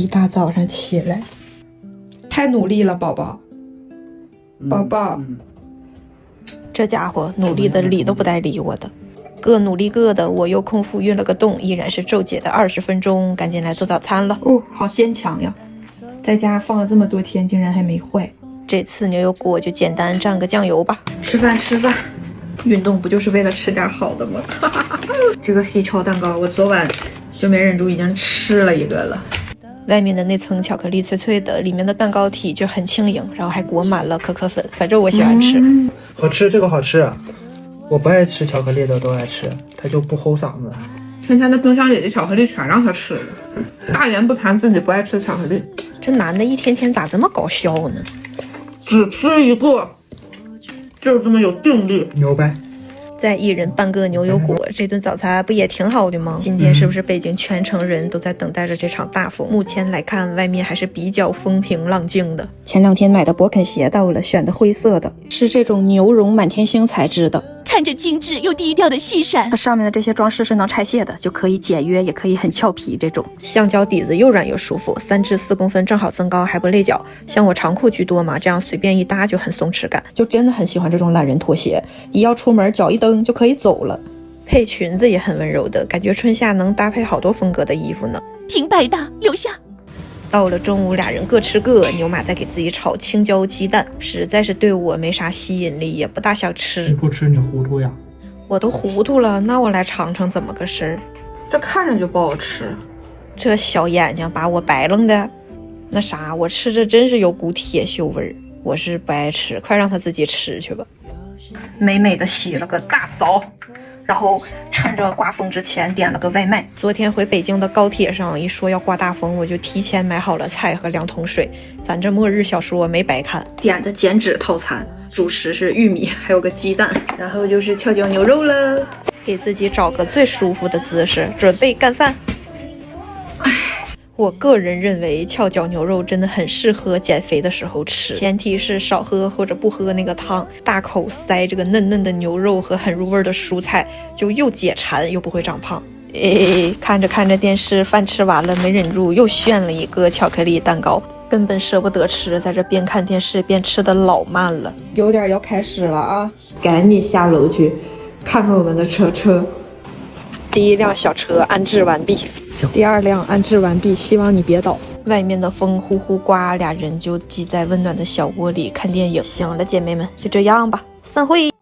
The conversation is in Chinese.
一大早上起来，太努力了，宝宝，宝宝。这家伙努力的理都不带理我的，各努力各的，我又空腹运了个动，依然是周姐的20分钟，赶紧来做早餐了。哦，好鲜强呀！在家放了这么多天，竟然还没坏。这次牛油果就简单蘸个酱油吧。吃饭吃饭，运动不就是为了吃点好的吗？这个黑巧蛋糕，我昨晚就没忍住，已经吃了一个了。外面的那层巧克力脆脆的，里面的蛋糕体就很轻盈，然后还裹满了可可粉，反正我喜欢吃。好吃，这个好吃。我不爱吃巧克力的都爱吃，它就不齁嗓子。天天的冰箱里的巧克力全让他吃了，大言不惭自己不爱吃巧克力。这男的一天天咋这么搞笑呢？只吃一个，就是这么有定力。牛掰！再一人半个牛油果，这顿早餐不也挺好的吗？今天是不是北京全城人都在等待着这场大风？目前来看，外面还是比较风平浪静的。前2天买的勃肯鞋到了，选的灰色的，是这种牛绒满天星材质的，看着精致又低调的细闪。它上面的这些装饰是能拆卸的，就可以简约，也可以很俏皮。这种橡胶底子又软又舒服，3至4公分正好增高，还不累脚。像我长裤居多嘛，这样随便一搭就很松弛感，就真的很喜欢这种懒人拖鞋，一要出门脚一蹬就可以走了。配裙子也很温柔的感觉，春夏能搭配好多风格的衣服呢。挺百搭，留下。到了中午，俩人各吃各，牛马在给自己炒青椒鸡蛋，实在是对我没啥吸引力，也不大想吃。你不吃你糊涂呀？我都糊涂了，那我来尝尝怎么个事儿。这看着就不好吃，这小眼睛把我白楞的。那啥，我吃着真是有股铁锈味儿，我是不爱吃，快让他自己吃去吧。美美的洗了个大澡，然后趁着刮风之前点了个外卖。昨天回北京的高铁上一说要刮大风，我就提前买好了菜和2桶水，咱这末日小说没白看。点的减脂套餐，主食是玉米还有个鸡蛋，然后就是跷脚牛肉了。给自己找个最舒服的姿势，准备干饭。我个人认为跷脚牛肉真的很适合减肥的时候吃，前提是少喝或者不喝那个汤，大口塞这个嫩嫩的牛肉和很入味的蔬菜，就又解馋又不会长胖。看着看着电视，饭吃完了没忍住又炫了一个巧克力蛋糕，根本舍不得吃，在这边看电视边吃的老慢了。有点要开始了啊，赶紧下楼去看看我们的车。第1辆小车安置完毕，第2辆安置完毕，希望你别倒。外面的风呼呼刮，俩人就挤在温暖的小窝里看电影。行了，姐妹们，就这样吧，散会。